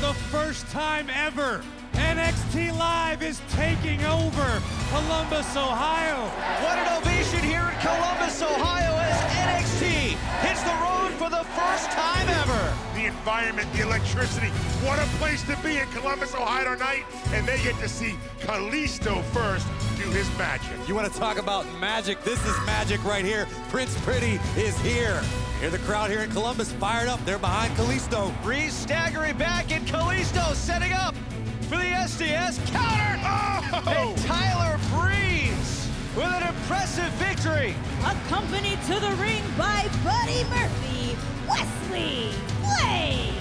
the first time ever, NXT Live is taking over Columbus, Ohio. What an ovation here in Columbus, Ohio, as NXT hits the road for the first time ever. The environment, the electricity, what a place to be in Columbus, Ohio tonight. And they get to see Kalisto first do his magic. You want to talk about magic? This is magic right here. Prince Pretty is here. Hear the crowd here in Columbus fired up. They're behind Kalisto. Breeze staggering back, and Kalisto setting up for the SDS counter. Oh! And Tyler Breeze with an impressive victory. Accompanied to the ring by Buddy Murphy, Wesley Blade.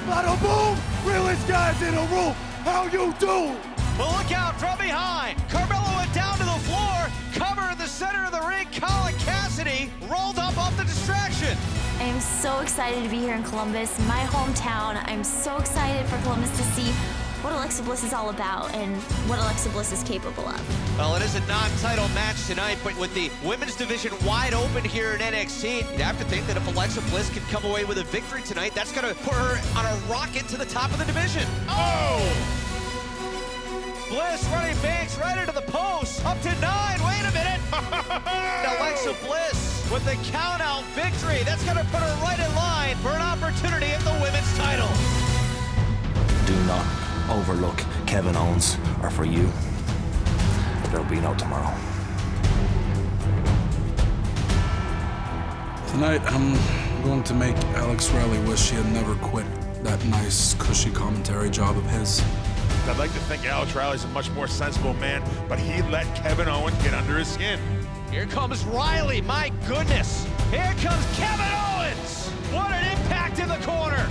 Bada boom! Realest guys in the room, how you do? But look out from behind. Carmelo went down to the floor. Cover in the center of the ring. Colin Cassidy rolled up off the distraction. I am so excited to be here in Columbus, my hometown. I'm so excited for Columbus to see what Alexa Bliss is all about and what Alexa Bliss is capable of. Well, it is a non-title match tonight, but with the women's division wide open here in NXT, you'd have to think that if Alexa Bliss can come away with a victory tonight, that's going to put her on a rocket to the top of the division. Oh! Bliss running Banks right into the post. Up to 9. Wait a minute. Alexa Bliss with the count-out victory. That's going to put her right in line for an opportunity at the women's title. Do not overlook Kevin Owens, or for you, there'll be no tomorrow. Tonight, I'm going to make Alex Riley wish he had never quit that nice, cushy commentary job of his. I'd like to think Alex Riley's a much more sensible man, but he let Kevin Owens get under his skin. Here comes Riley, my goodness. Here comes Kevin Owens. What an impact in the corner.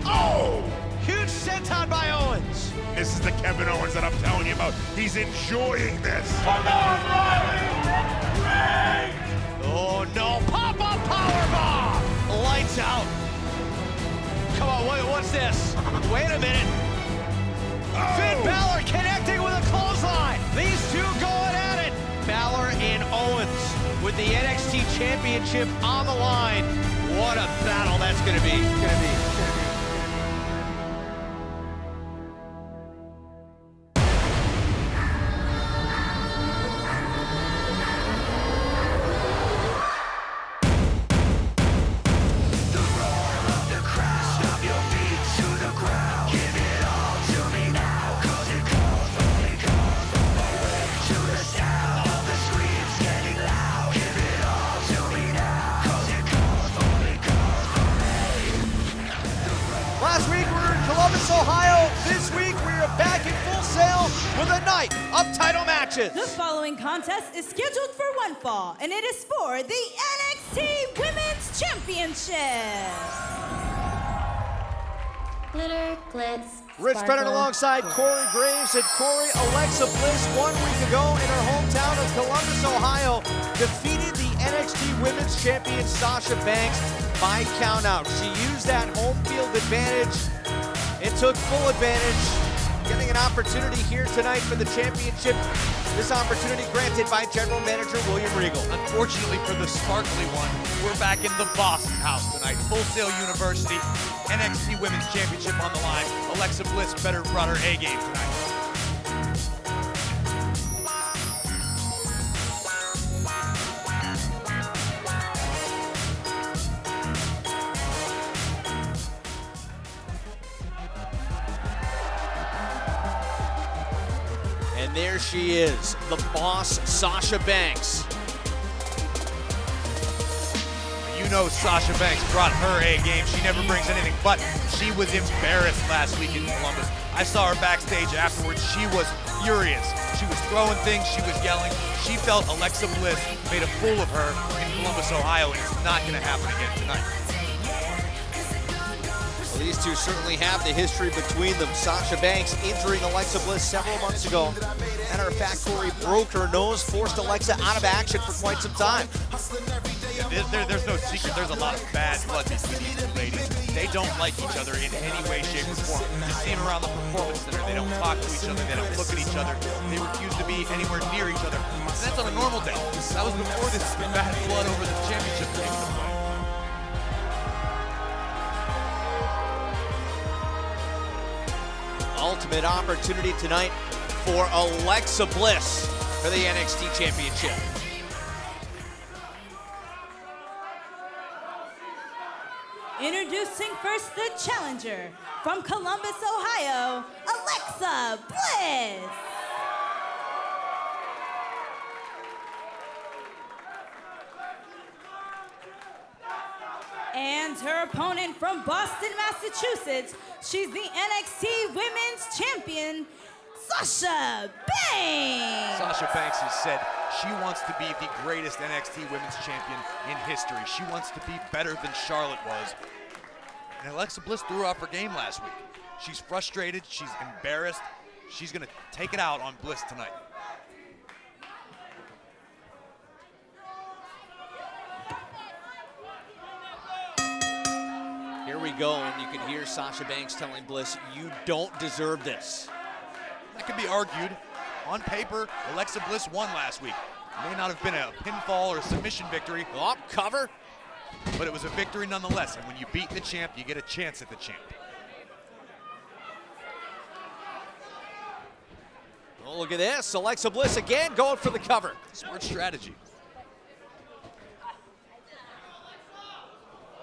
Oh! Huge senton by Owens. This is the Kevin Owens that I'm telling you about. He's enjoying this. Come on, Riley! Oh no, pop-up powerbomb. Lights out. Come on, what's this? Wait a minute. Oh. Finn Balor connecting with a clothesline. These two going at it. Balor and Owens with the NXT Championship on the line. What a battle that's going to be. Last week we were in Columbus, Ohio. This week we are back in full sail with a night of title matches. The following contest is scheduled for one fall, and it is for the NXT Women's Championship. Glitter, glitz, Rich sparkle. Brennan alongside Corey Graves, and Corey, Alexa Bliss 1 week ago in her hometown of Columbus, Ohio, defeated the NXT Women's Champion Sasha Banks by countout. She used that home field advantage and took full advantage, getting an opportunity here tonight for the championship. This opportunity granted by General Manager William Regal. Unfortunately for the sparkly one, we're back in the Boston house tonight. Full Sail University, NXT Women's Championship on the line. Alexa Bliss better brought her A-game tonight. And there she is, the boss, Sasha Banks. You know Sasha Banks brought her A-game. She never brings anything, but she was embarrassed last week in Columbus. I saw her backstage afterwards. She was furious. She was throwing things. She was yelling. She felt Alexa Bliss made a fool of her in Columbus, Ohio, and it's not going to happen again tonight. Well, these two certainly have the history between them. Sasha Banks injuring Alexa Bliss several months ago. Matter of fact, Corey broke her nose, forced Alexa out of action for quite some time. There's no secret. There's a lot of bad blood between these two ladies. They don't like each other in any way, shape, or form. You see them around the performance center. They don't talk to each other. They don't look at each other. They refuse to be anywhere near each other. And that's on a normal day. That was before this bad blood over the championship came into play. ultimate opportunity tonight for Alexa Bliss for the NXT Championship. Introducing first the challenger from Columbus, Ohio, Alexa Bliss. And her opponent from Boston, Massachusetts, she's the NXT Women's Champion, Sasha Banks. Sasha Banks has said she wants to be the greatest NXT Women's Champion in history. She wants to be better than Charlotte was. And Alexa Bliss threw off her game last week. She's frustrated, she's embarrassed. She's gonna take it out on Bliss tonight. Here we go, and you can hear Sasha Banks telling Bliss, you don't deserve this. That could be argued. On paper, Alexa Bliss won last week. It may not have been a pinfall or a submission victory. Oh, cover. But it was a victory nonetheless, and when you beat the champ, you get a chance at the champ. Oh, look at this. Alexa Bliss again going for the cover. Smart strategy.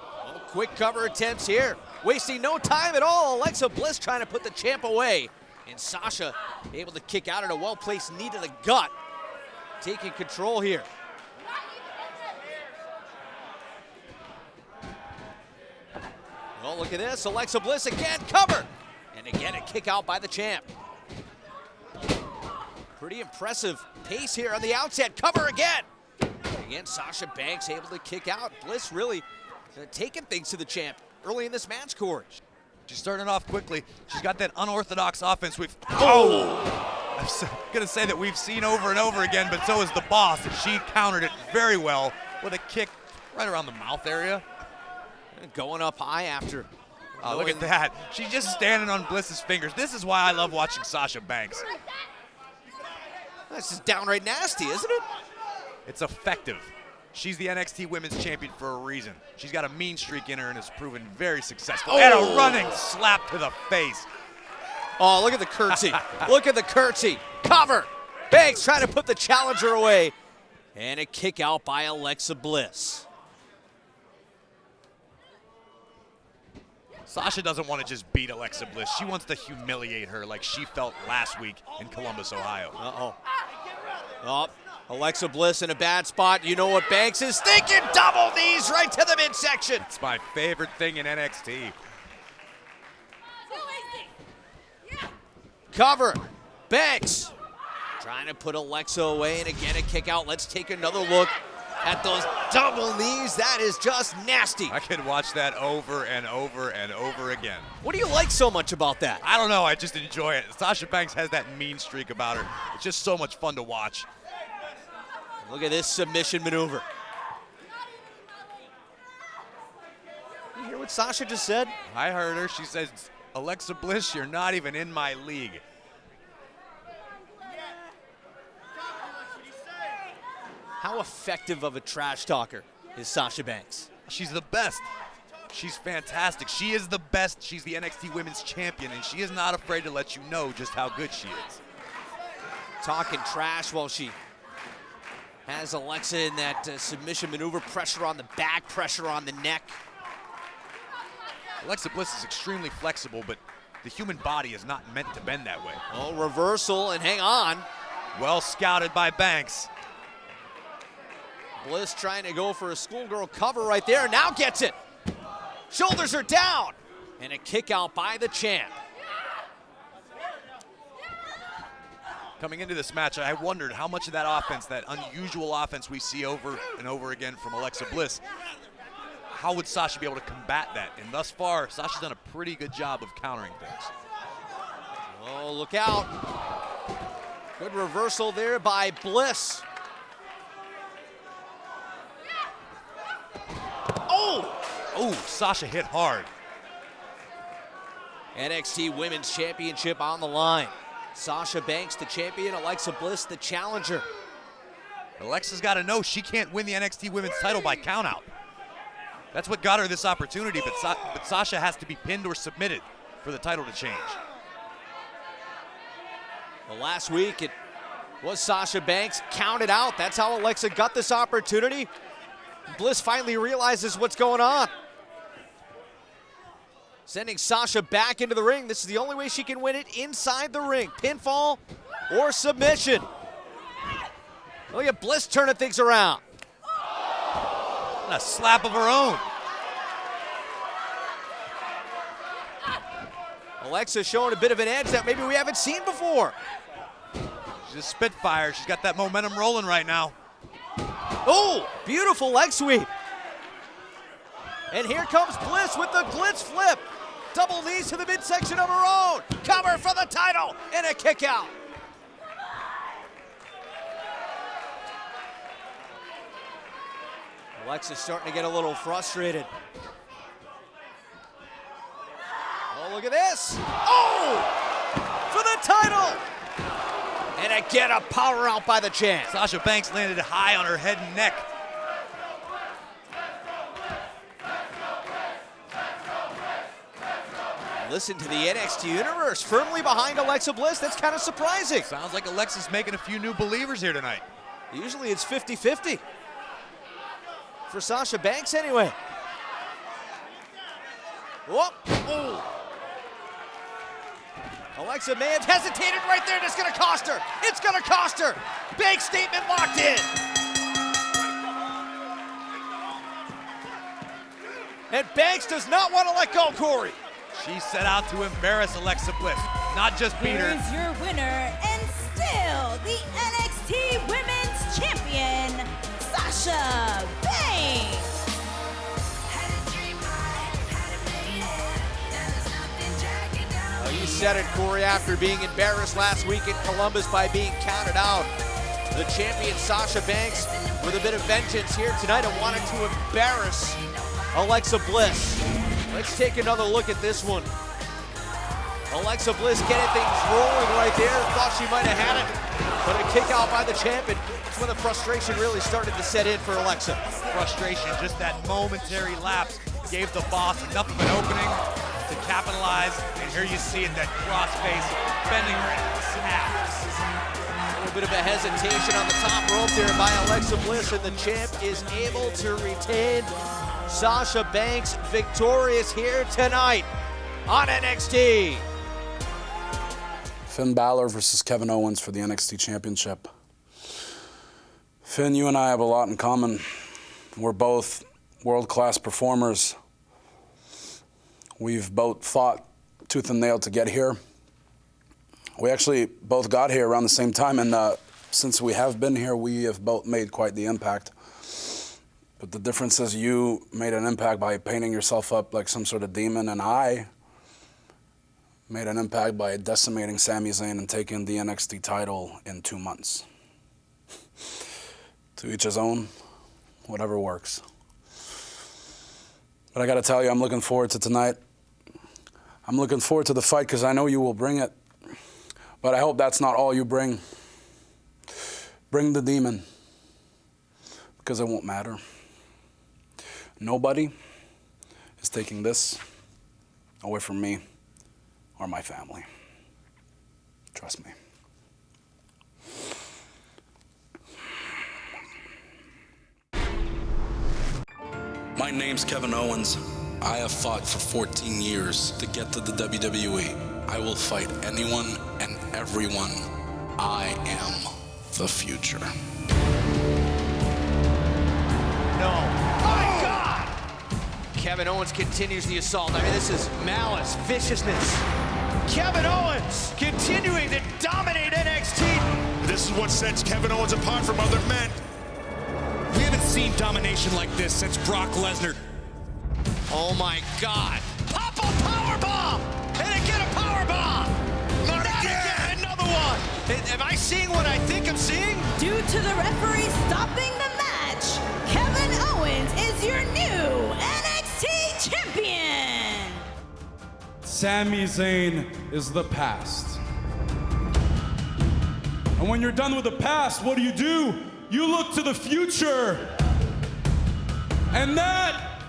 Oh, quick cover attempts here. Wasting no time at all. Alexa Bliss trying to put the champ away. And Sasha able to kick out at a well-placed knee to the gut. Taking control here. Oh, look at this. Alexa Bliss again, cover. And again, a kick out by the champ. Pretty impressive pace here on the outset. Cover again. Again, Sasha Banks able to kick out. Bliss really taking things to the champ early in this match, Corey. She's starting off quickly. She's got that unorthodox offense I'm gonna say that we've seen over and over again, but so is the boss, and she countered it very well with a kick right around the mouth area. And going up high after. Oh, look at that. She's just standing on Bliss's fingers. This is why I love watching Sasha Banks. This is downright nasty, isn't it? It's effective. She's the NXT Women's Champion for a reason. She's got a mean streak in her and has proven very successful. And a running slap to the face. Oh, look at the curtsy. Look at the curtsy. Cover. Banks trying to put the challenger away. And a kick out by Alexa Bliss. Sasha doesn't want to just beat Alexa Bliss. She wants to humiliate her like she felt last week in Columbus, Ohio. Oh, Alexa Bliss in a bad spot. You know what Banks is thinking. Double knees right to the midsection. It's my favorite thing in NXT. Cover. Banks trying to put Alexa away, and again a kick out. Let's take another look at those double knees. That is just nasty. I could watch that over and over and over again. What do you like so much about that? I don't know. I just enjoy it. Sasha Banks has that mean streak about her. It's just so much fun to watch. Look at this submission maneuver. You hear what Sasha just said? I heard her. She says, Alexa Bliss, you're not even in my league. How effective of a trash talker is Sasha Banks? She's the best. She's fantastic. She is the best. She's the NXT Women's Champion, and she is not afraid to let you know just how good she is. Talking trash while she has Alexa in that submission maneuver. Pressure on the back, pressure on the neck. Alexa Bliss is extremely flexible, but the human body is not meant to bend that way. Oh, reversal, and hang on. Well scouted by Banks. Bliss trying to go for a schoolgirl cover right there. Now gets it. Shoulders are down. And a kick out by the champ. Coming into this match, I wondered how much of that offense, that unusual offense we see over and over again from Alexa Bliss, how would Sasha be able to combat that? And thus far, Sasha's done a pretty good job of countering things. Oh, look out. Good reversal there by Bliss. Oh, Sasha hit hard. NXT Women's Championship on the line. Sasha Banks, the champion. Alexa Bliss, the challenger. Alexa's got to know she can't win the NXT Women's title by countout. That's what got her this opportunity, but Sasha has to be pinned or submitted for the title to change. Well, last week it was Sasha Banks counted out. That's how Alexa got this opportunity. Bliss finally realizes what's going on. Sending Sasha back into the ring. This is the only way she can win it inside the ring. Pinfall or submission. Look at Bliss turning things around. And a slap of her own. Alexa showing a bit of an edge that maybe we haven't seen before. She's a spitfire. She's got that momentum rolling right now. Oh, beautiful leg sweep. And here comes Bliss with the glitz flip. Double knees to the midsection of her own. Cover for the title and a kick out. Alexa's starting to get a little frustrated. Oh, look at this. Oh, for the title. And again, a power out by the champ. Sasha Banks landed high on her head and neck. Listen to the NXT Universe firmly behind Alexa Bliss. That's kind of surprising. Sounds like Alexa's making a few new believers here tonight. Usually it's 50-50. For Sasha Banks anyway. Whoop. Oh. Alexa may have hesitated right there, and it's gonna cost her. It's gonna cost her. Big statement locked in. And Banks does not want to let go, Corey. She set out to embarrass Alexa Bliss, not just beat her. Here's your winner and still the NXT Women's Champion, Sasha Banks. Oh, you said it, Corey, after being embarrassed last week in Columbus by being counted out. The champion Sasha Banks with a bit of vengeance here tonight and wanted to embarrass Alexa Bliss. Let's take another look at this one. Alexa Bliss getting things rolling right there. Thought she might have had it, but a kick out by the champion. That's when the frustration really started to set in for Alexa. Frustration, just that momentary lapse, gave the boss enough of an opening to capitalize. And here you see it, that crossface, bending her in half. A little bit of a hesitation on the top rope there by Alexa Bliss, and the champ is able to retain. Sasha Banks victorious here tonight on NXT. Finn Balor versus Kevin Owens for the NXT Championship. Finn, you and I have a lot in common. We're both world-class performers. We've both fought tooth and nail to get here. We actually both got here around the same time, and since we have been here, we have both made quite the impact. But the difference is you made an impact by painting yourself up like some sort of demon, and I made an impact by decimating Sami Zayn and taking the NXT title in 2 months. To each his own, whatever works. But I gotta tell you, I'm looking forward to tonight. I'm looking forward to the fight because I know you will bring it. But I hope that's not all you bring. Bring the demon, because it won't matter. Nobody is taking this away from me or my family. Trust me. My name's Kevin Owens. I have fought for 14 years to get to the WWE. I will fight anyone and everyone. I am the future. No. My God! Kevin Owens continues the assault. I mean, this is malice, viciousness. Kevin Owens continuing to dominate NXT. This is what sets Kevin Owens apart from other men. We haven't seen domination like this since Brock Lesnar. Oh my God. Pop a powerbomb! And again a powerbomb! Not again! Another one! Am I seeing what I think I'm seeing? Due to the referee stopping the match, Kevin Owens is your new NXT Champion! Sami Zayn is the past. And when you're done with the past, what do? You look to the future. And that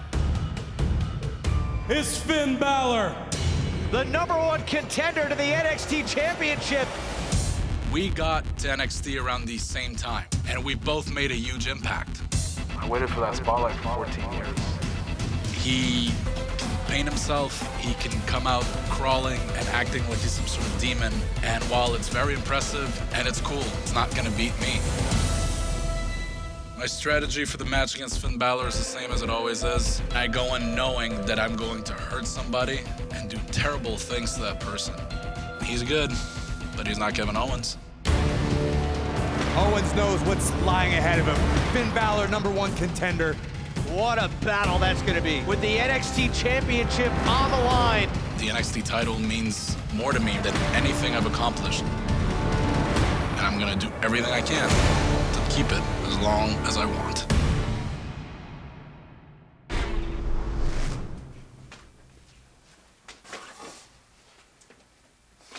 is Finn Balor. The #1 contender to the NXT Championship We got to NXT around the same time, and we both made a huge impact. I waited for that spotlight for 14 years. He can paint himself, he can come out crawling and acting like he's some sort of demon, and while it's very impressive and it's cool, it's not gonna beat me. My strategy for the match against Finn Balor is the same as it always is. I go in knowing that I'm going to hurt somebody and do terrible things to that person. He's good, but he's not Kevin Owens. Owens knows what's lying ahead of him. Finn Balor, #1 contender. What a battle that's going to be with the NXT Championship on the line. The NXT title means more to me than anything I've accomplished. And I'm gonna do everything I can to keep it as long as I want.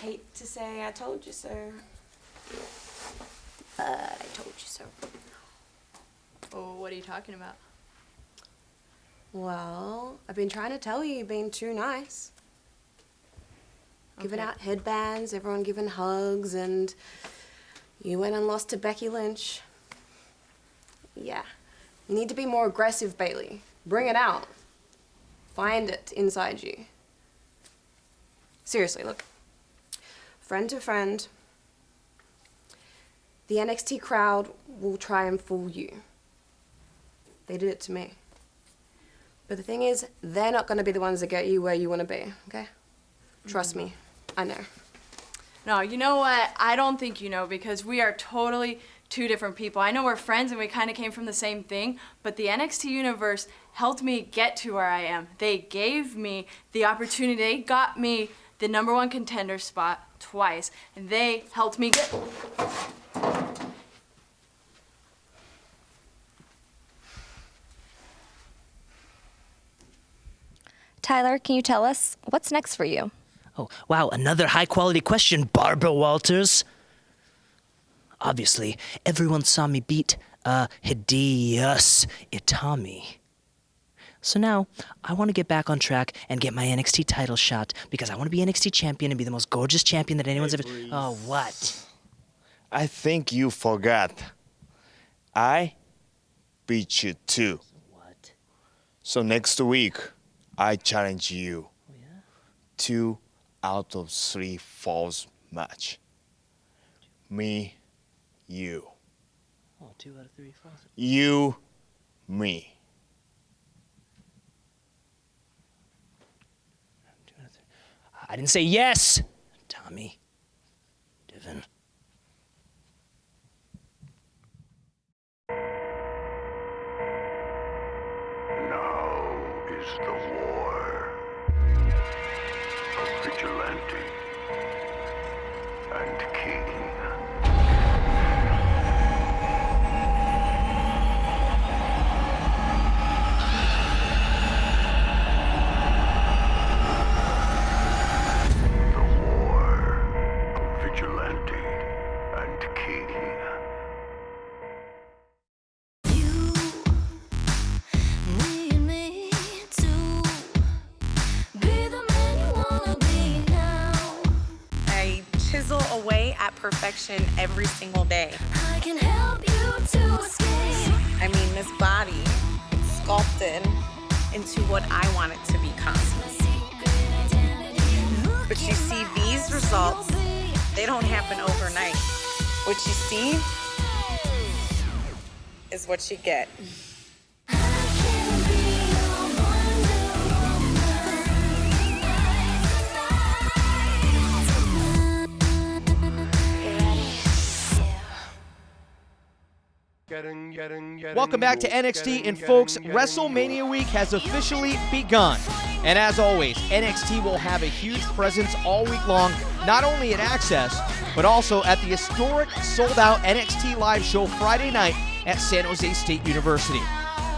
Hate to say I told you so. I told you so. Oh, what are you talking about? Well, I've been trying to tell you, you've been too nice. Giving out headbands, everyone giving hugs, and you went and lost to Becky Lynch. Yeah. You need to be more aggressive, Bailey. Bring it out. Find it inside you. Seriously, look. Friend to friend, the NXT crowd will try and fool you. They did it to me. But the thing is, they're not going to be the ones that get you where you want to be, okay? Trust me, I know. No, you know what? I don't think you know, because we are totally two different people. I know we're friends and we kind of came from the same thing, but the NXT universe helped me get to where I am. They gave me the opportunity. They got me the #1 contender spot twice, and they helped me get... Tyler, can you tell us what's next for you? Oh, wow, another high-quality question, Barbara Walters. Obviously, everyone saw me beat Hideous Itami. So now, I want to get back on track and get my NXT title shot, because I want to be NXT champion and be the most gorgeous champion that anyone's ever... Oh, what? I think you forgot. I beat you too. What? So next week, I challenge you. Oh, yeah? 2 out of 3 falls match. Me, you. Oh, 2 out of 3 falls. You, me. 2 out of 3. I didn't say yes, Tommy. Divin. Now is the war of vigilante and king. The war of vigilante and king. Chisel away at perfection every single day. I can help you to escape. I mean, this body, it's sculpted into what I want it to become. But you see, these results, they don't happen overnight. What you see is what you get. Welcome back to NXT, and folks, WrestleMania week has officially begun. And as always, NXT will have a huge presence all week long, not only at Access, but also at the historic sold-out NXT Live show Friday night at San Jose State University.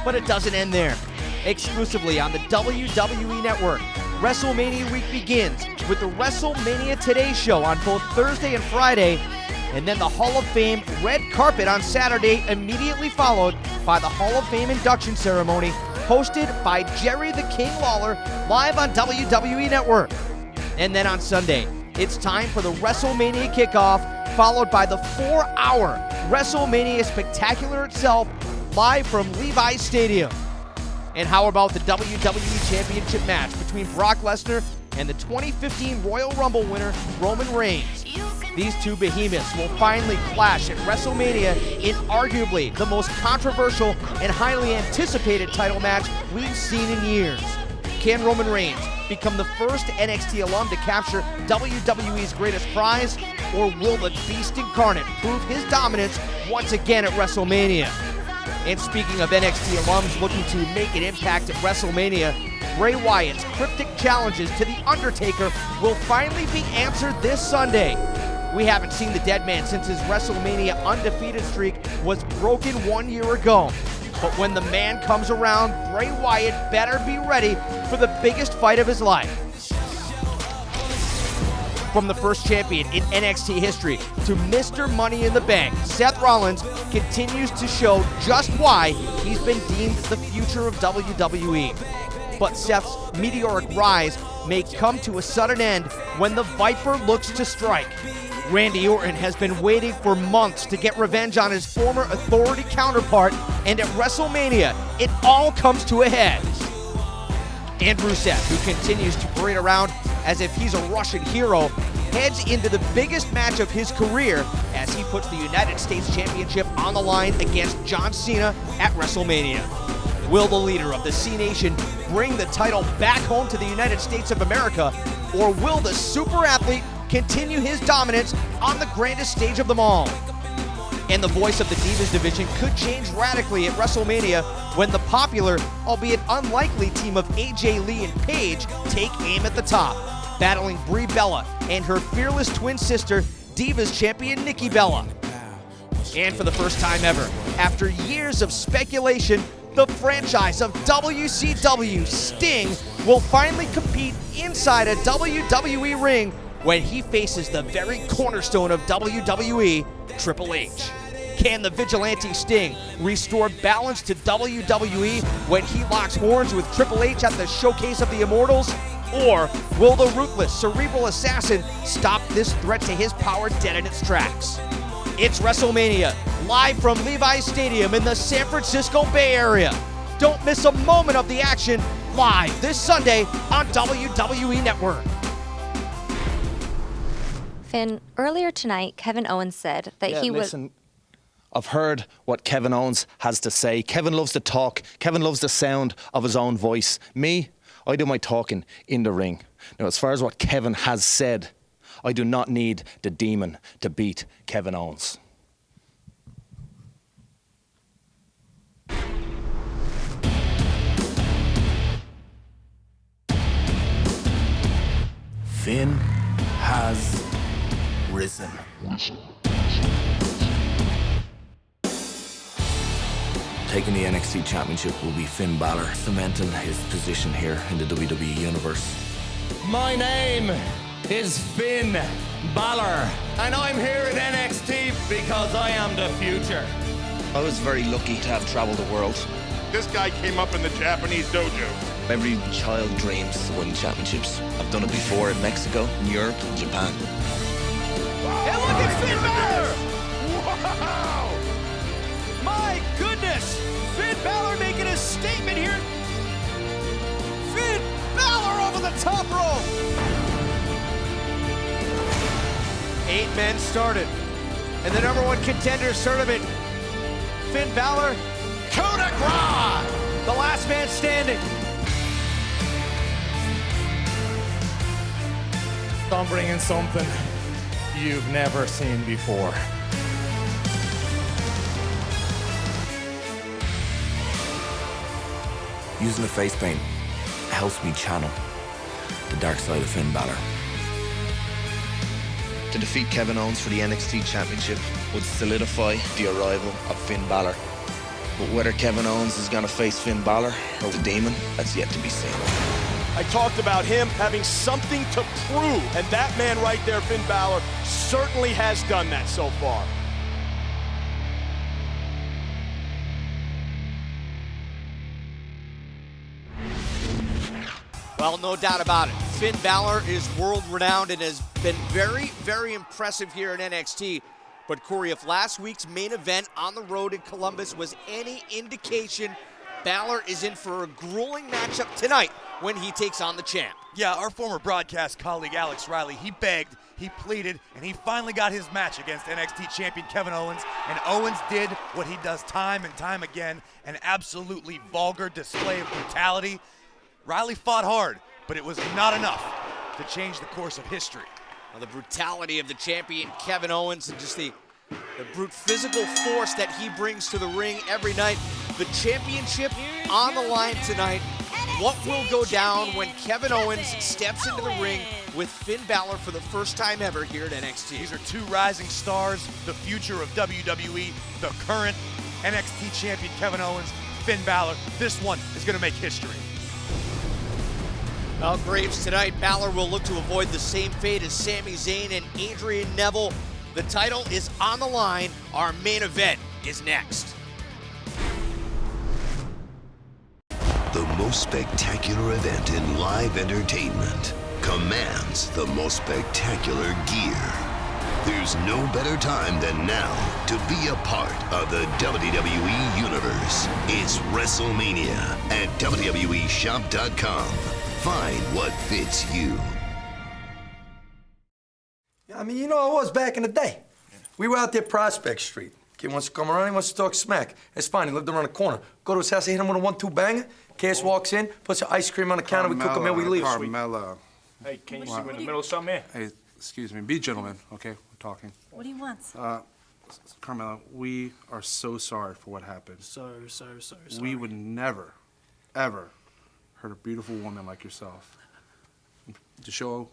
But it doesn't end there. Exclusively on the WWE Network, WrestleMania week begins with the WrestleMania Today show on both Thursday and Friday, and then the Hall of Fame red carpet on Saturday, immediately followed by the Hall of Fame induction ceremony, hosted by Jerry the King Lawler, live on WWE Network. And then on Sunday, it's time for the WrestleMania kickoff followed by the 4-hour WrestleMania Spectacular itself, live from Levi's Stadium. And how about the WWE Championship match between Brock Lesnar and the 2015 Royal Rumble winner, Roman Reigns? These two behemoths will finally clash at WrestleMania in arguably the most controversial and highly anticipated title match we've seen in years. Can Roman Reigns become the first NXT alum to capture WWE's greatest prize, or will the Beast Incarnate prove his dominance once again at WrestleMania? And speaking of NXT alums looking to make an impact at WrestleMania, Bray Wyatt's cryptic challenges to The Undertaker will finally be answered this Sunday. We haven't seen the dead man since his WrestleMania undefeated streak was broken 1 year ago. But when the man comes around, Bray Wyatt better be ready for the biggest fight of his life. From the first champion in NXT history to Mr. Money in the Bank, Seth Rollins continues to show just why he's been deemed the future of WWE. But Seth's meteoric rise may come to a sudden end when the Viper looks to strike. Randy Orton has been waiting for months to get revenge on his former Authority counterpart, and at WrestleMania, it all comes to a head. And Rusev, who continues to parade around as if he's a Russian hero, heads into the biggest match of his career as he puts the United States Championship on the line against John Cena at WrestleMania. Will the leader of the C Nation bring the title back home to the United States of America, or will the super athlete continue his dominance on the grandest stage of them all? And the voice of the Divas division could change radically at WrestleMania when the popular, albeit unlikely, team of AJ Lee and Paige take aim at the top, battling Brie Bella and her fearless twin sister, Divas champion Nikki Bella. And for the first time ever, after years of speculation, the franchise of WCW, Sting, will finally compete inside a WWE ring when he faces the very cornerstone of WWE, Triple H. Can the vigilante Sting restore balance to WWE when he locks horns with Triple H at the Showcase of the Immortals? Or will the ruthless, cerebral assassin stop this threat to his power dead in its tracks? It's WrestleMania, live from Levi's Stadium in the San Francisco Bay Area. Don't miss a moment of the action, live this Sunday on WWE Network. Finn, earlier tonight, Kevin Owens said that he was... Listen, I've heard what Kevin Owens has to say. Kevin loves to talk. Kevin loves the sound of his own voice. Me, I do my talking in the ring. Now, as far as what Kevin has said, I do not need the demon to beat Kevin Owens. Finn has risen. Taking the NXT Championship will be Finn Balor, cementing his position here in the WWE Universe. My name is Finn Balor, and I'm here at NXT because I am the future. I was very lucky to have traveled the world. This guy came up in the Japanese dojo. Every child dreams of winning championships. I've done it before in Mexico, in Europe, and Japan. And look at Finn Balor! Wow! My goodness! Finn Balor making a statement here. Finn Balor over the top rope. 8 men started. And the #1 contenders tournament, Finn Balor, coup de grace, the last man standing. I'm bringing something you've never seen before. Using the face paint helps me channel the dark side of Finn Balor. To defeat Kevin Owens for the NXT Championship would solidify the arrival of Finn Balor. But whether Kevin Owens is going to face Finn Balor or the Demon, that's yet to be seen. I talked about him having something to prove, and that man right there, Finn Balor, certainly has done that so far. Well, no doubt about it. Finn Balor is world-renowned and has been very, very impressive here in NXT. But Corey, if last week's main event on the road in Columbus was any indication, Balor is in for a grueling matchup tonight when he takes on the champ. Yeah, our former broadcast colleague Alex Riley, he begged, he pleaded, and he finally got his match against NXT champion Kevin Owens. And Owens did what he does time and time again, an absolutely vulgar display of brutality. Riley fought hard, but it was not enough to change the course of history. The brutality of the champion Kevin Owens and just the brute physical force that he brings to the ring every night. The championship on the line tonight. What will go down when Kevin Owens steps into the ring with Finn Balor for the first time ever here at NXT? These are two rising stars, the future of WWE, the current NXT champion Kevin Owens, Finn Balor. This one is going to make history. Well, Graves, tonight Balor will look to avoid the same fate as Sami Zayn and Adrian Neville. The title is on the line. Our main event is next. The most spectacular event in live entertainment commands the most spectacular gear. There's no better time than now to be a part of the WWE Universe. It's WrestleMania at WWEshop.com. Find what fits you. I mean, you know how it was back in the day. We were out there Prospect Street. Kid wants to come around, he wants to talk smack. It's fine, he lived around the corner. Go to his house, I hit him with a 1-2 banger. Cass walks in, puts some ice cream on the counter, we cook a meal, we leave. Carmella. Hey, can you see we're in the middle of something here? Hey, excuse me, be gentlemen, okay? We're talking. What do you want? Carmella, we are so sorry for what happened. Sorry. We would never, ever hurt a beautiful woman like yourself. To show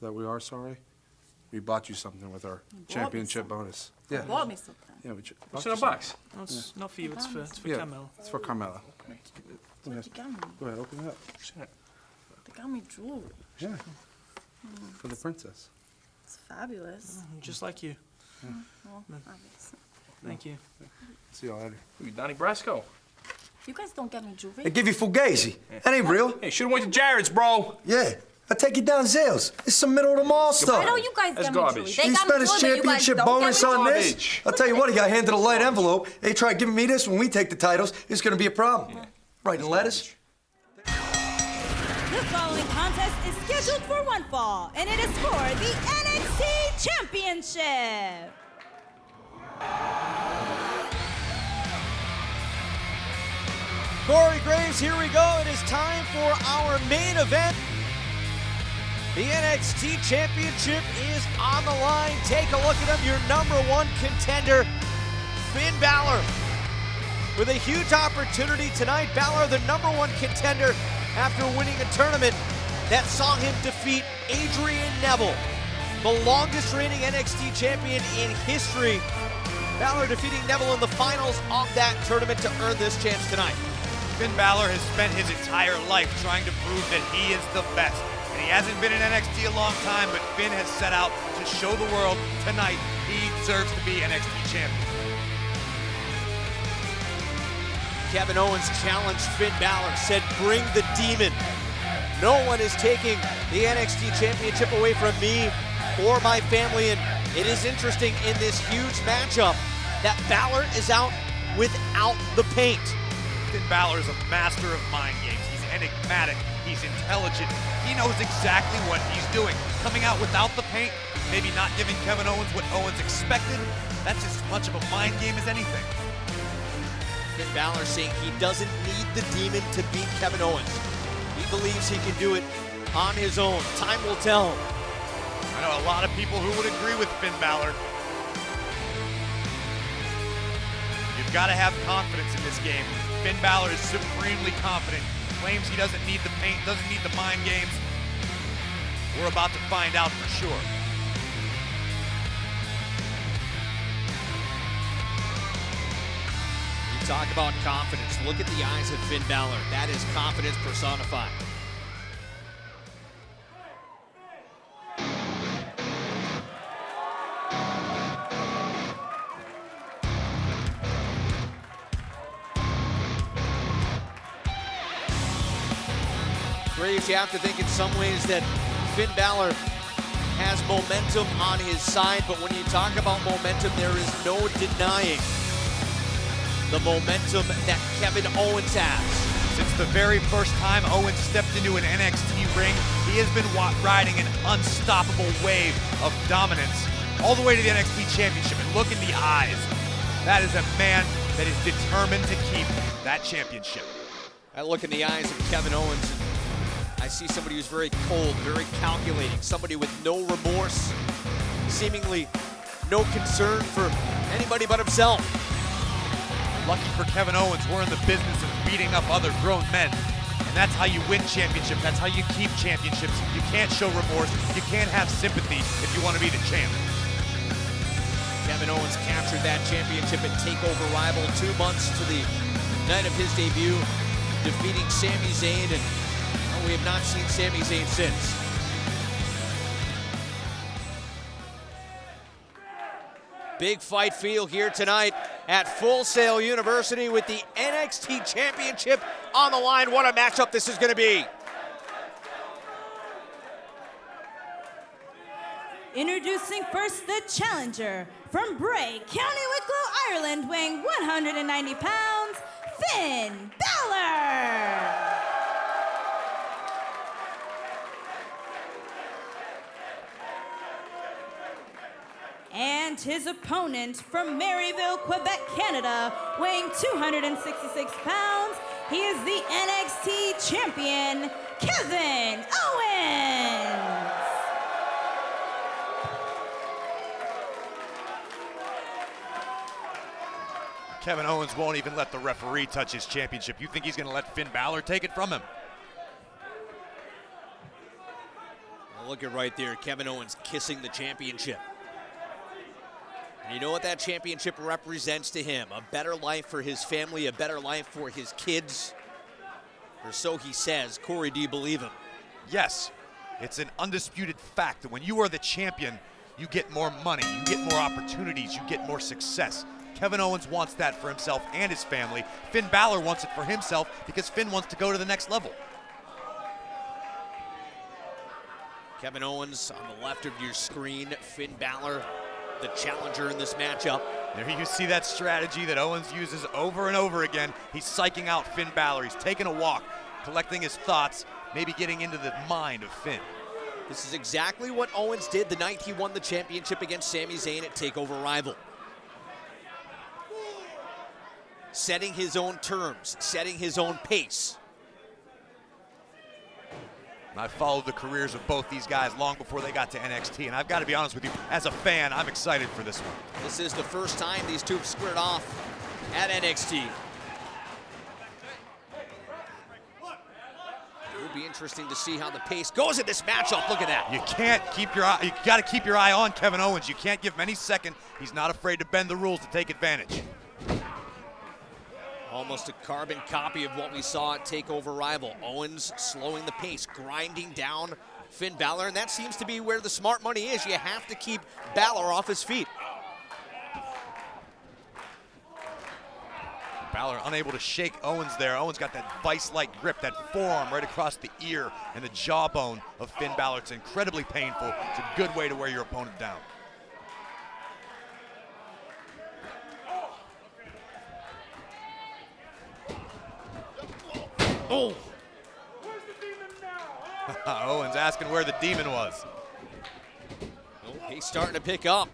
that we are sorry, we bought you something with our championship bonus. Yeah. You bought me something. Yeah, What's in a box? No, it's not for you, it's for Carmella. It's for Carmella. What you got me? Go ahead, open it up. Shut They got me jewelry. Yeah. For the princess. It's fabulous. Just like you. Well, obviously. Thank you. See y'all later. You Donnie Brasco. You guys don't get me jewelry. They give you Fugazi. That ain't real. Hey, should've went to Jared's, bro. Yeah. I take you down Zales. It's some middle of the mall stuff. I know you guys get me jewelry. They He got spent me his jewelry, you guys championship don't bonus get me on jewelry. this. I'll tell you what, he got handed a light envelope. They try giving me this when we take the titles. It's gonna be a problem. Writing letters. The following contest is scheduled for one fall, and it is for the NXT Championship. Corey Graves, here we go. It is time for our main event. The NXT Championship is on the line. Take a look at him, your #1 contender, Finn Balor. With a huge opportunity tonight, Balor, the #1 contender, after winning a tournament that saw him defeat Adrian Neville, the longest reigning NXT champion in history. Balor defeating Neville in the finals of that tournament to earn this chance tonight. Finn Balor has spent his entire life trying to prove that he is the best. And he hasn't been in NXT a long time, but Finn has set out to show the world tonight he deserves to be NXT champion. Kevin Owens challenged Finn Balor, said, "Bring the demon." No one is taking the NXT Championship away from me or my family, and it is interesting in this huge matchup that Balor is out without the paint. Finn Balor is a master of mind games. He's enigmatic, he's intelligent, he knows exactly what he's doing. Coming out without the paint, maybe not giving Kevin Owens what Owens expected, that's as much of a mind game as anything. Finn Balor saying he doesn't need the demon to beat Kevin Owens. He believes he can do it on his own. Time will tell. I know a lot of people who would agree with Finn Balor. You've got to have confidence in this game. Finn Balor is supremely confident. Claims he doesn't need the paint, doesn't need the mind games. We're about to find out for sure. You talk about confidence. Look at the eyes of Finn Balor. That is confidence personified. Graves, you have to think in some ways that Finn Balor has momentum on his side, but when you talk about momentum, there is no denying the momentum that Kevin Owens has. Since the very first time Owens stepped into an NXT ring, he has been riding an unstoppable wave of dominance all the way to the NXT Championship. And look in the eyes. That is a man that is determined to keep that championship. I look in the eyes of Kevin Owens and I see somebody who's very cold, very calculating, somebody with no remorse, seemingly no concern for anybody but himself. Lucky for Kevin Owens, we're in the business of beating up other grown men. And that's how you win championships. That's how you keep championships. You can't show remorse. You can't have sympathy if you want to be the champ. Kevin Owens captured that championship at TakeOver Rival 2 months to the night of his debut, defeating Sami Zayn, and we have not seen Sami Zayn since. Big fight feel here tonight at Full Sail University with the NXT Championship on the line. What a matchup this is going to be. Introducing first the challenger from Bray, County Wicklow, Ireland, weighing 190 pounds, Finn Balor. And his opponent from Maryville, Quebec, Canada, weighing 266 pounds, he is the NXT Champion, Kevin Owens. Kevin Owens won't even let the referee touch his championship. You think he's going to let Finn Balor take it from him? Well, look at right there, Kevin Owens kissing the championship. And you know what that championship represents to him? A better life for his family, a better life for his kids. Or so he says. Corey, do you believe him? Yes. It's an undisputed fact that when you are the champion, you get more money, you get more opportunities, you get more success. Kevin Owens wants that for himself and his family. Finn Balor wants it for himself because Finn wants to go to the next level. Kevin Owens on the left of your screen, Finn Balor, the challenger in this matchup. There you see that strategy that Owens uses over and over again. He's psyching out Finn Balor. He's taking a walk, collecting his thoughts, maybe getting into the mind of Finn. This is exactly what Owens did the night he won the championship against Sami Zayn at TakeOver Rival. Setting his own terms, setting his own pace. I've followed the careers of both these guys long before they got to NXT, and I've got to be honest with you, as a fan, I'm excited for this one. This is the first time these two have squared off at NXT. It will be interesting to see how the pace goes in this matchup. Look at that. You can't keep your eye, you got to keep your eye on Kevin Owens. You can't give him any second. He's not afraid to bend the rules to take advantage. Almost a carbon copy of what we saw at TakeOver Rival. Owens slowing the pace, grinding down Finn Balor, and that seems to be where the smart money is. You have to keep Balor off his feet. Balor unable to shake Owens there. Owens got that vice-like grip, that forearm right across the ear and the jawbone of Finn Balor. It's incredibly painful. It's a good way to wear your opponent down. Oh! Owens asking where the demon was. Oh, he's starting to pick up.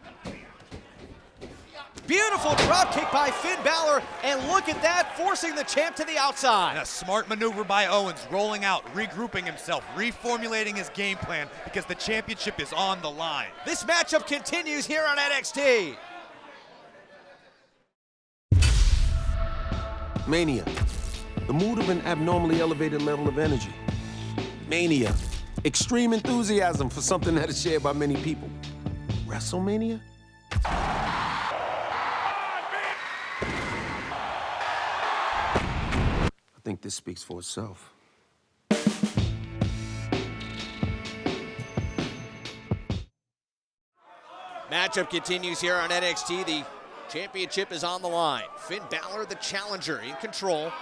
Beautiful drop kick by Finn Balor, and look at that, forcing the champ to the outside. And a smart maneuver by Owens, rolling out, regrouping himself, reformulating his game plan because the championship is on the line. This matchup continues here on NXT. Mania. The mood of an abnormally elevated level of energy. Mania. Extreme enthusiasm for something that is shared by many people. WrestleMania? I think this speaks for itself. Matchup continues here on NXT. The championship is on the line. Finn Balor, the challenger, in control.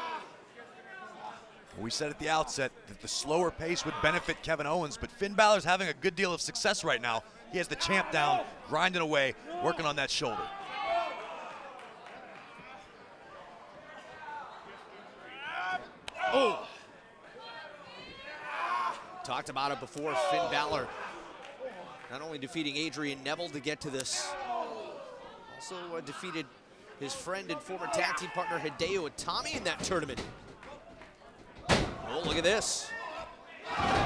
We said at the outset that the slower pace would benefit Kevin Owens, but Finn Balor's having a good deal of success right now. He has the champ down, grinding away, working on that shoulder. Oh! Talked about it before, Finn Balor not only defeating Adrian Neville to get to this, also defeated his friend and former tag team partner Hideo Itami in that tournament. Oh, look at this.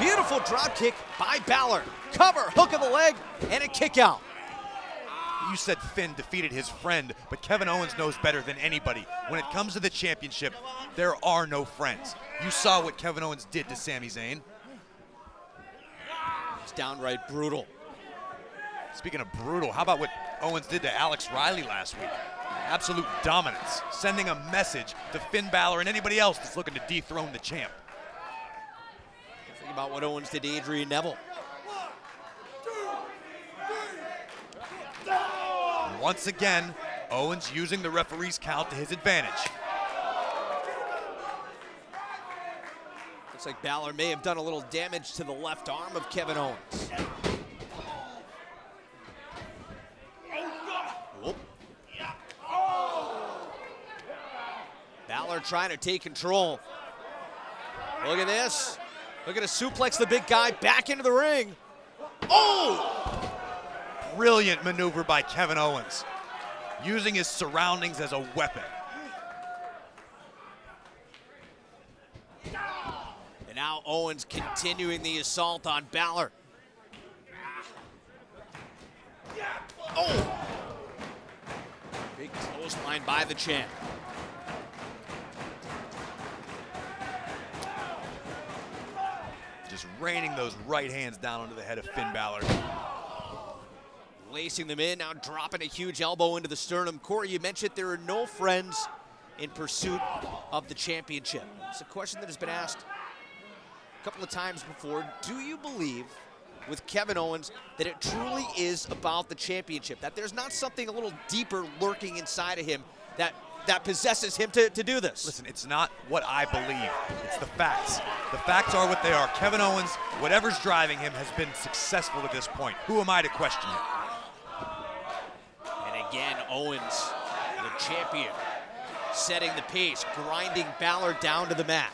Beautiful drop kick by Balor. Cover, hook of the leg, and a kick out. You said Finn defeated his friend, but Kevin Owens knows better than anybody. When it comes to the championship, there are no friends. You saw what Kevin Owens did to Sami Zayn. It's downright brutal. Speaking of brutal, how about what Owens did to Alex Riley last week? Absolute dominance, sending a message to Finn Balor and anybody else that's looking to dethrone the champ. Think about what Owens did to Adrian Neville. Once again, Owens using the referee's count to his advantage. Looks like Balor may have done a little damage to the left arm of Kevin Owens. Whoop. Balor trying to take control. Look at this. Look at a suplex the big guy back into the ring. Oh! Brilliant maneuver by Kevin Owens, using his surroundings as a weapon. And now Owens continuing the assault on Balor. Oh! Big clothesline by the champ. Just raining those right hands down onto the head of Finn Balor. Lacing them in, now dropping a huge elbow into the sternum. Corey, you mentioned there are no friends in pursuit of the championship. It's a question that has been asked a couple of times before. Do you believe, with Kevin Owens, that it truly is about the championship? That there's not something a little deeper lurking inside of him that possesses him to do this? Listen, it's not what I believe, it's the facts. The facts are what they are. Kevin Owens, whatever's driving him, has been successful to this point. Who am I to question it? Again, Owens, the champion, setting the pace, grinding Balor down to the mat.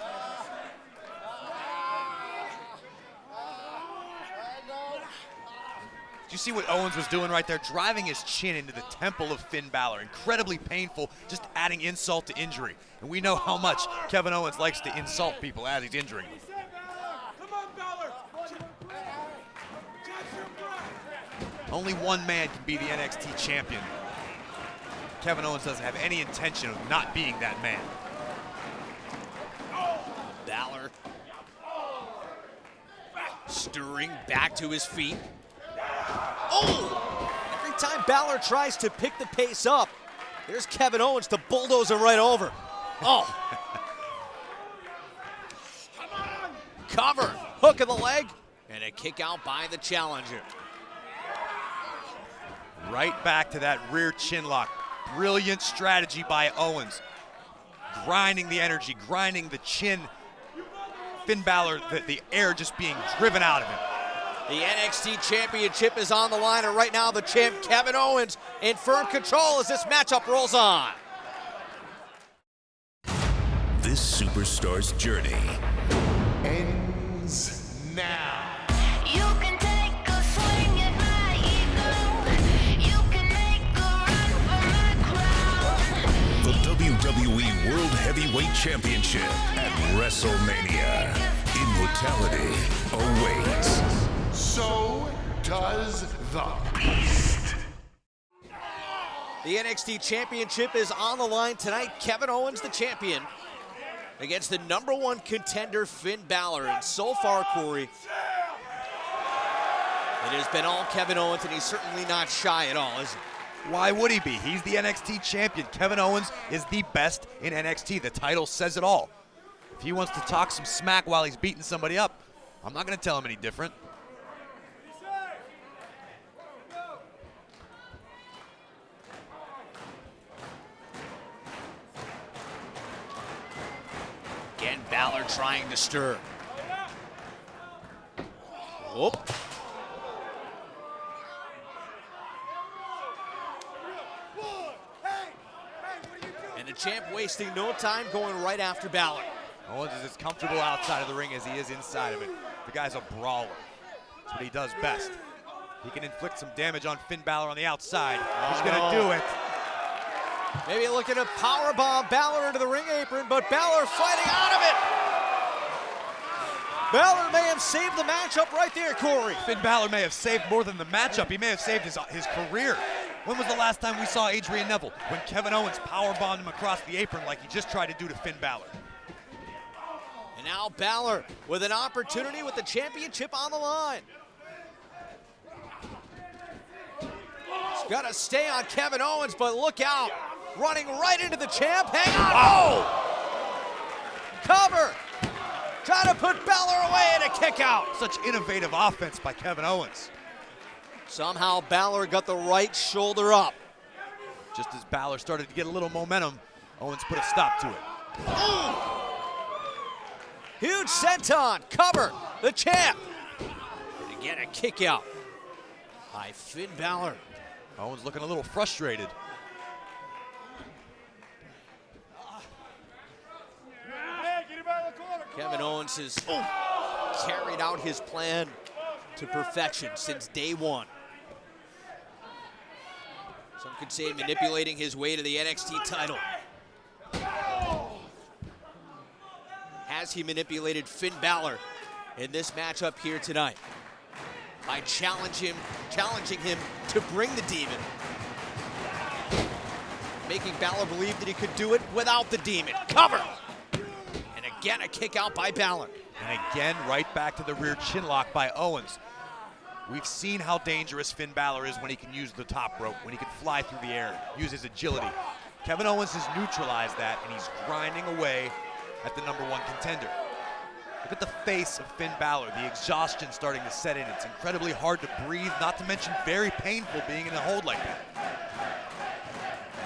Did you see what Owens was doing right there? Driving his chin into the temple of Finn Balor. Incredibly painful, just adding insult to injury. And we know how much Kevin Owens likes to insult people as he's injuring them. Only one man can be the NXT champion. Kevin Owens doesn't have any intention of not being that man. Balor stirring back to his feet. Oh! Every time Balor tries to pick the pace up, there's Kevin Owens to bulldoze him right over. Oh! Cover, hook of the leg, and a kick out by the challenger. Right back to that rear chin lock. Brilliant strategy by Owens. Grinding the energy, grinding the chin. Finn Balor, the air just being driven out of him. The NXT Championship is on the line, and right now the champ, Kevin Owens, in firm control as this matchup rolls on. This superstar's journey ends now. You can take a swing at my ego. You can make a run for my crown. the WWE World Heavyweight Championship at WrestleMania. Immortality awaits. So does the Beast. The NXT Championship is on the line tonight. Kevin Owens, the champion, against the #1 contender, Finn Balor. And so far, Corey, it has been all Kevin Owens, and he's certainly not shy at all, is he? Why would he be? He's the NXT champion. Kevin Owens is the best in NXT. The title says it all. If he wants to talk some smack while he's beating somebody up, I'm not going to tell him any different. Again, Balor trying to stir. Whoop. And the champ wasting no time going right after Balor. Owens is as comfortable outside of the ring as he is inside of it. The guy's a brawler. That's what he does best. He can inflict some damage on Finn Balor on the outside. He's gonna do it. Maybe looking to powerbomb Balor into the ring apron, but Balor fighting out of it. Balor may have saved the matchup right there, Corey. Finn Balor may have saved more than the matchup. He may have saved his career. When was the last time we saw Adrian Neville? When Kevin Owens powerbombed him across the apron like he just tried to do to Finn Balor. And now Balor with an opportunity with the championship on the line. He's got to stay on Kevin Owens, but look out. Running right into the champ. Hang on. Oh! Cover. Trying to put Balor away and a kick out. Such innovative offense by Kevin Owens. Somehow Balor got the right shoulder up. Just as Balor started to get a little momentum, Owens put a stop to it. Ooh. Huge senton. Cover. The champ. And again, a kick out by Finn Balor. Owens looking a little frustrated. Kevin Owens has carried out his plan to perfection since day one. Some could say manipulating his way to the NXT title. Has he manipulated Finn Balor in this matchup here tonight? By challenging him to bring the demon. Making Balor believe that he could do it without the demon. Cover! And again, a kick out by Balor. And again, right back to the rear chin lock by Owens. We've seen how dangerous Finn Balor is when he can use the top rope, when he can fly through the air, use his agility. Kevin Owens has neutralized that, and he's grinding away at the #1 contender. Look at the face of Finn Balor, the exhaustion starting to set in. It's incredibly hard to breathe, not to mention very painful being in a hold like that.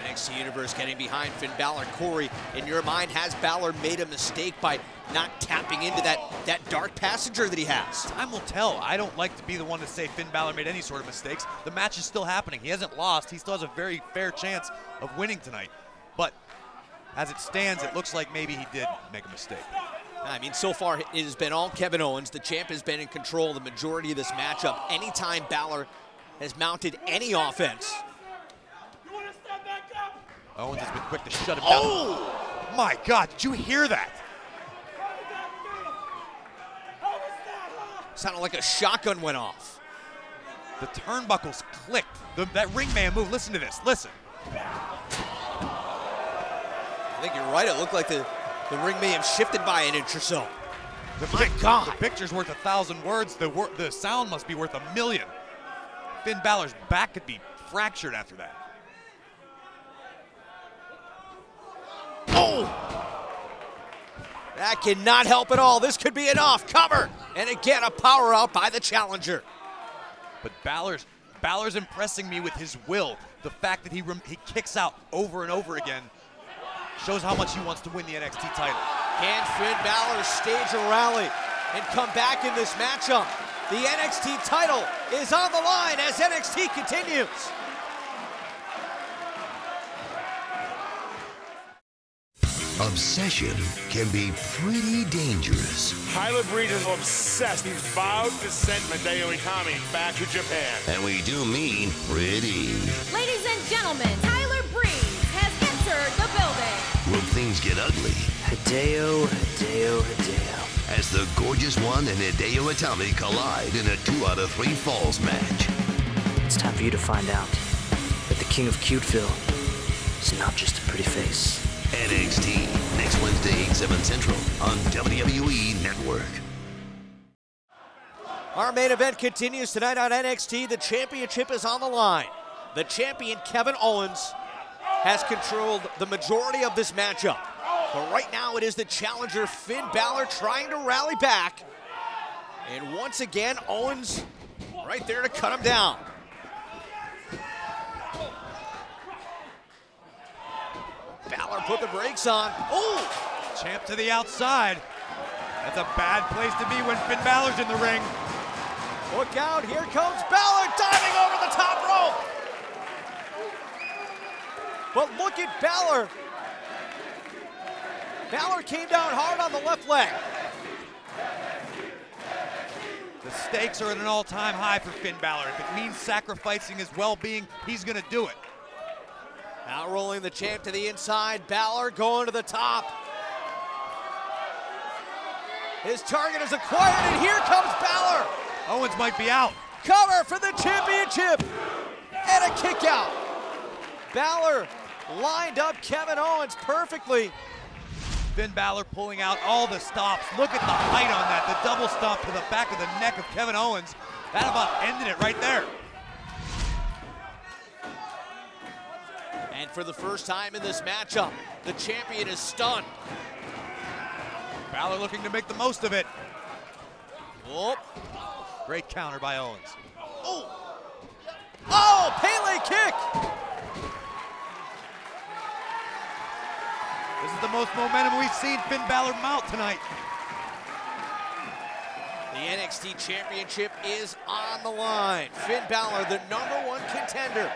NXT Universe getting behind Finn Balor. Corey, in your mind, has Balor made a mistake by not tapping into that dark passenger that he has? Time will tell. I don't like to be the one to say Finn Balor made any sort of mistakes. The match is still happening. He hasn't lost. He still has a very fair chance of winning tonight. But as it stands, it looks like maybe he did make a mistake. I mean, so far it has been all Kevin Owens. The champ has been in control the majority of this matchup. Anytime Balor has mounted any offense. Owens has been quick to shut him down. Oh! My God, did you hear that? Sounded like a shotgun went off. The turnbuckles clicked. That ring man move, listen to this, listen. I think you're right, it looked like the ring may have shifted by an inch or so. My God. The picture's worth 1,000 words. The sound must be worth 1,000,000. Finn Balor's back could be fractured after that. Oh! That cannot help at all. This could be enough. Cover! And again, a power out by the challenger. But Balor's impressing me with his will. The fact that he kicks out over and over again shows how much he wants to win the NXT title. Can Finn Balor stage a rally and come back in this matchup? The NXT title is on the line as NXT continues. Obsession can be pretty dangerous. Tyler Breeze is obsessed. He's vowed to send Hideo Itami back to Japan. And we do mean pretty. Ladies and gentlemen, Tyler Breeze has entered the building. Will things get ugly? Hideo. As the Gorgeous One and Hideo Itami collide in a 2 out of 3 falls match. It's time for you to find out that the King of Cuteville is not just a pretty face. NXT, next Wednesday, 7 Central on WWE Network. Our main event continues tonight on NXT. The championship is on the line. The champion, Kevin Owens, has controlled the majority of this matchup. But right now it is the challenger, Finn Balor, trying to rally back. And once again, Owens right there to cut him down. Balor put the brakes on. Oh! Champ to the outside. That's a bad place to be when Finn Balor's in the ring. Look out, here comes Balor diving over the top rope. But look at Balor. Balor came down hard on the left leg. The stakes are at an all-time high for Finn Balor. If it means sacrificing his well-being, he's gonna do it. Now rolling the champ to the inside, Balor going to the top. His target is acquired, and here comes Balor. Owens might be out. Cover for the championship, and a kick out. Balor lined up Kevin Owens perfectly. Finn Balor pulling out all the stops. Look at the height on that, the double stomp to the back of the neck of Kevin Owens. That about ended it right there. And for the first time in this matchup, the champion is stunned. Balor looking to make the most of it. Oh. Great counter by Owens. Oh, Pele kick! This is the most momentum we've seen Finn Balor mount tonight. The NXT Championship is on the line. Finn Balor, the #1 contender,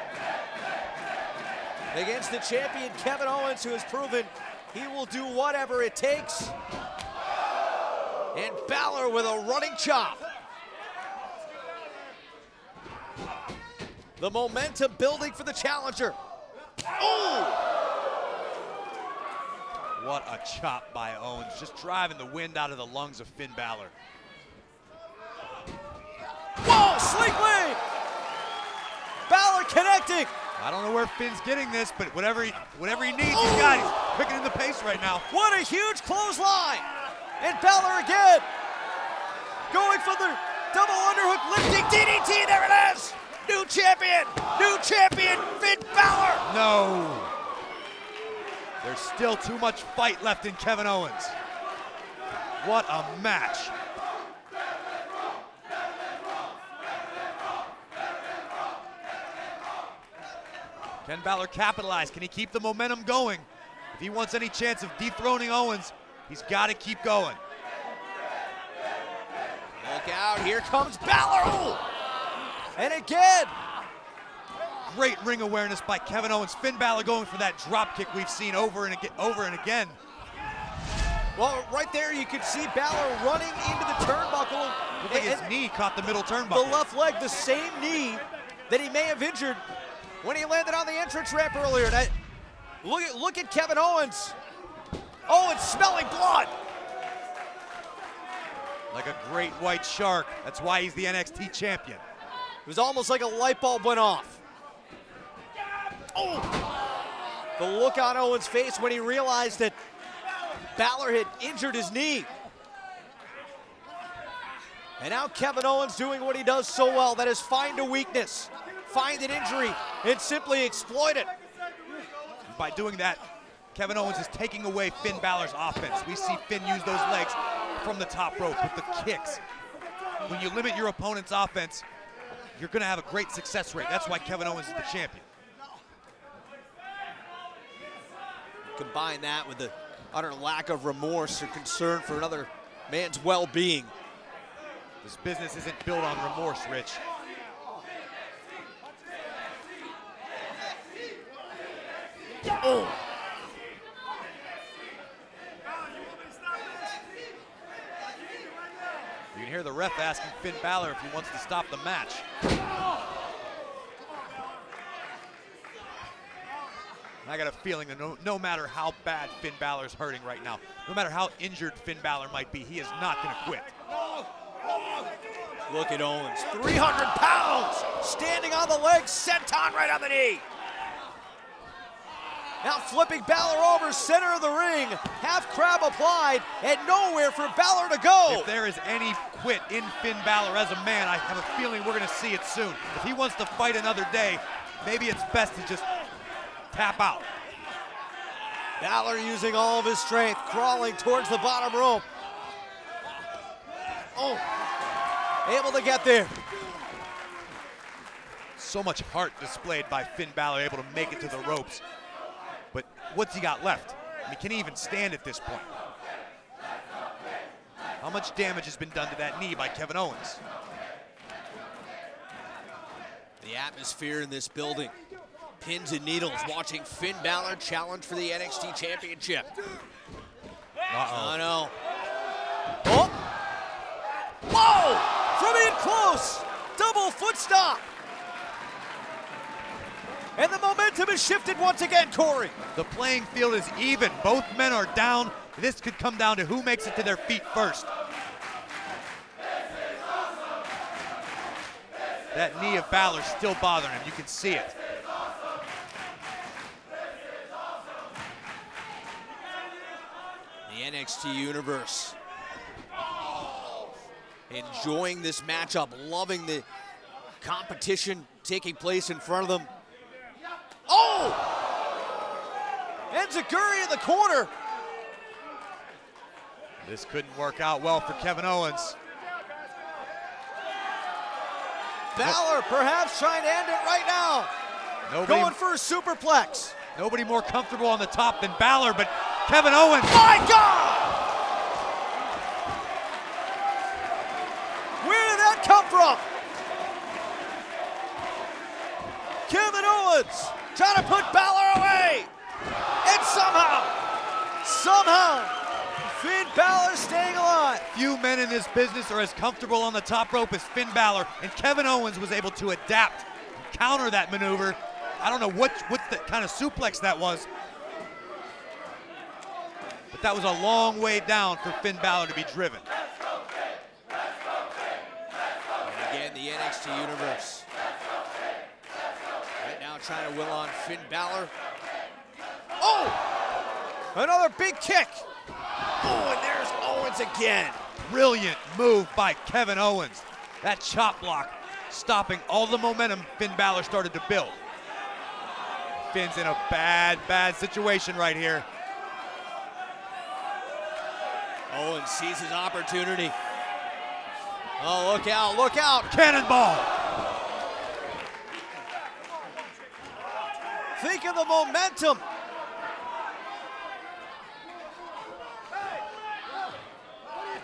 against the champion Kevin Owens, who has proven he will do whatever it takes. And Balor with a running chop. The momentum building for the challenger. Oh! What a chop by Owens, just driving the wind out of the lungs of Finn Balor. Whoa, sling blade! Balor connecting. I don't know where Finn's getting this, but whatever he needs, he's got. He's picking in the pace right now. What a huge clothesline! And Balor again, going for the double underhook, lifting DDT. There it is. New champion, Finn Balor. No. There's still too much fight left in Kevin Owens. What a match. Can Balor capitalize? Can he keep the momentum going? If he wants any chance of dethroning Owens, he's got to keep going. Look out, here comes Balor. Oh. And again. Great ring awareness by Kevin Owens. Finn Balor going for that drop kick we've seen over and again. Well, right there you could see Balor running into the turnbuckle. Looked like his knee caught the middle turnbuckle. The left leg, the same knee that he may have injured when he landed on the entrance ramp earlier. Now, look at Kevin Owens. Owens smelling blood. Like a great white shark. That's why he's the NXT champion. It was almost like a light bulb went off. Oh! The look on Owens' face when he realized that Balor had injured his knee. And now Kevin Owens doing what he does so well, that is find a weakness, find an injury, and simply exploit it. By doing that, Kevin Owens is taking away Finn Balor's offense. We see Finn use those legs from the top rope with the kicks. When you limit your opponent's offense, you're gonna have a great success rate. That's why Kevin Owens is the champion. Combine that with the utter lack of remorse or concern for another man's well-being. This business isn't built on remorse, Rich. Oh! You can hear the ref asking Finn Balor if he wants to stop the match. I got a feeling that no matter how bad Finn Balor's hurting right now, no matter how injured Finn Balor might be, he is not going to quit. Look at Owens, 300 pounds, standing on the legs, senton right on the knee. Now flipping Balor over, center of the ring, half crab applied, and nowhere for Balor to go. If there is any quit in Finn Balor as a man, I have a feeling we're going to see it soon. If he wants to fight another day, maybe it's best to just tap out. Balor using all of his strength, crawling towards the bottom rope. Oh, able to get there. So much heart displayed by Finn Balor, able to make it to the ropes. But what's he got left? I mean, can he even stand at this point? How much damage has been done to that knee by Kevin Owens? The atmosphere in this building. Pins and needles watching Finn Balor challenge for the NXT Championship. Uh-oh. Oh, no. Oh! Whoa! From in close! Double foot stop! And the momentum is shifted once again, Corey. The playing field is even. Both men are down. This could come down to who makes it to their feet first. That knee of Balor's still bothering him. You can see it. The NXT Universe enjoying this matchup, loving the competition taking place in front of them. Oh! Enziguri in the corner. This couldn't work out well for Kevin Owens. Balor perhaps trying to end it right now. Going for a superplex. Nobody more comfortable on the top than Balor, but Kevin Owens. My God! Where did that come from? Kevin Owens trying to put Balor away. And somehow, Finn Balor staying alive. Few men in this business are as comfortable on the top rope as Finn Balor, and Kevin Owens was able to adapt, counter that maneuver. I don't know what the kind of suplex that was, but that was a long way down for Finn Balor to be driven. And again, the NXT Universe. Right now trying to will on Finn Balor. Oh! Another big kick. Oh, and there's Owens again. Brilliant move by Kevin Owens. That chop block stopping all the momentum Finn Balor started to build. Finn's in a bad situation right here. Owens sees his opportunity. Oh, look out, look out. Cannonball. Think of the momentum.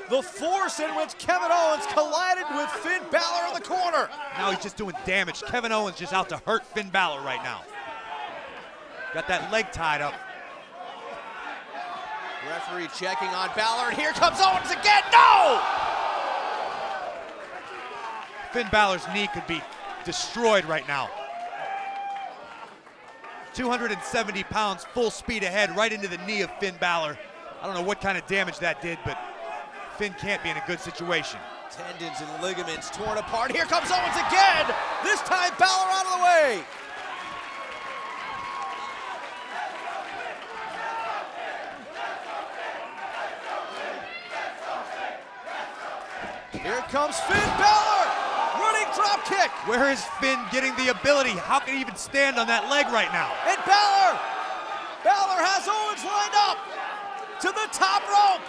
The force in which Kevin Owens collided with Finn Balor in the corner. Now he's just doing damage. Kevin Owens just out to hurt Finn Balor right now. Got that leg tied up. Referee checking on Balor, and here comes Owens again. No! Finn Balor's knee could be destroyed right now. 270 pounds, full speed ahead, right into the knee of Finn Balor. I don't know what kind of damage that did, but Finn can't be in a good situation. Tendons and ligaments torn apart. Here comes Owens again. This time Balor out of the way. Here comes Finn Balor. Running drop kick. Where is Finn getting the ability? How can he even stand on that leg right now? And Balor has Owens lined up to the top rope.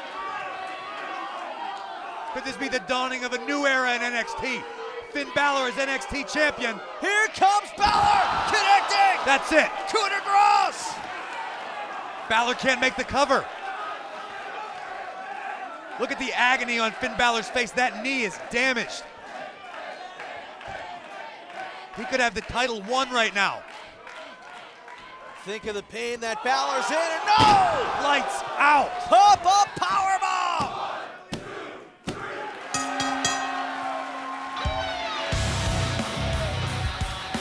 Could this be the dawning of a new era in NXT? Finn Balor is NXT champion. Here comes Balor, connecting. That's it. Coup de grace. Balor can't make the cover. Look at the agony on Finn Balor's face. That knee is damaged. He could have the title won right now. Think of the pain that Balor's in, and no! Lights out. Pop-up powerbomb.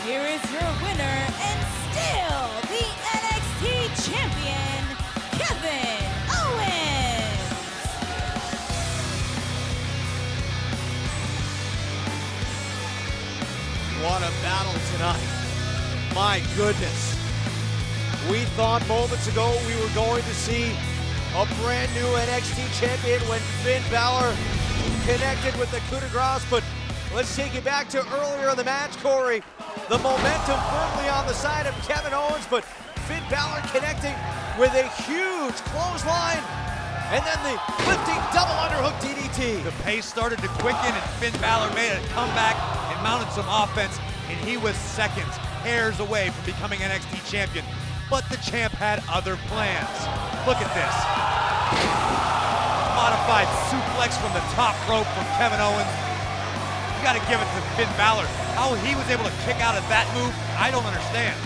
Here is your winner and still the NXT Champion, Kevin Owens. What a battle tonight. My goodness. We thought moments ago we were going to see a brand new NXT champion when Finn Balor connected with the coup de grace, but let's take you back to earlier in the match, Corey. The momentum firmly on the side of Kevin Owens, but Finn Balor connecting with a huge clothesline, and then the lifting double underhook DDT. The pace started to quicken, and Finn Balor made a comeback and mounted some offense, and he was seconds, hairs away from becoming NXT champion. But the champ had other plans. Look at this. modified suplex from the top rope from Kevin Owens. You gotta give it to Finn Balor. How he was able to kick out of that move, I don't understand.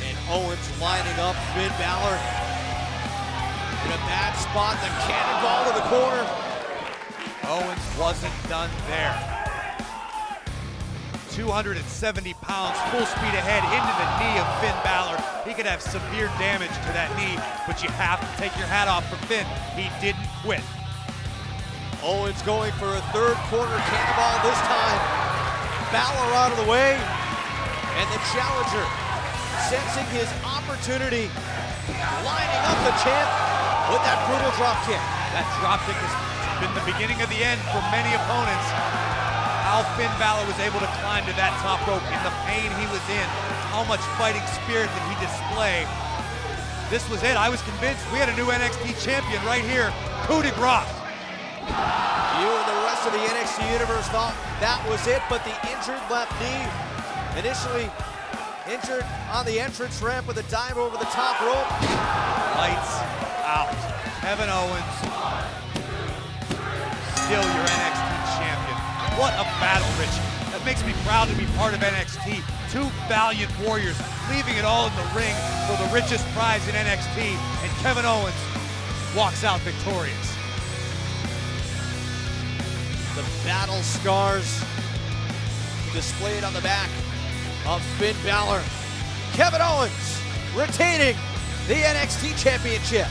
And Owens lining up Finn Balor in a bad spot, the cannonball to the corner. Owens wasn't done there. 270 pounds, full speed ahead into the knee of Finn Balor. He could have severe damage to that knee, but you have to take your hat off for Finn. He didn't quit. Owens going for a third corner cannonball this time. Balor out of the way, and the challenger sensing his opportunity, lining up the champ with that brutal drop kick. That drop kick has been the beginning of the end for many opponents. How Finn Balor was able to climb to that top rope in the pain he was in, how much fighting spirit did he display. This was it. I was convinced we had a new NXT champion right here, coup de grace. You and the rest of the NXT universe thought that was it, but the injured left knee, initially injured on the entrance ramp with a dive over the top rope. Lights out. Kevin Owens, still your NXT champion. What a battle, Rich. That makes me proud to be part of NXT. Two valiant warriors leaving it all in the ring for the richest prize in NXT, and Kevin Owens walks out victorious. The battle scars displayed on the back of Finn Balor. Kevin Owens retaining the NXT Championship.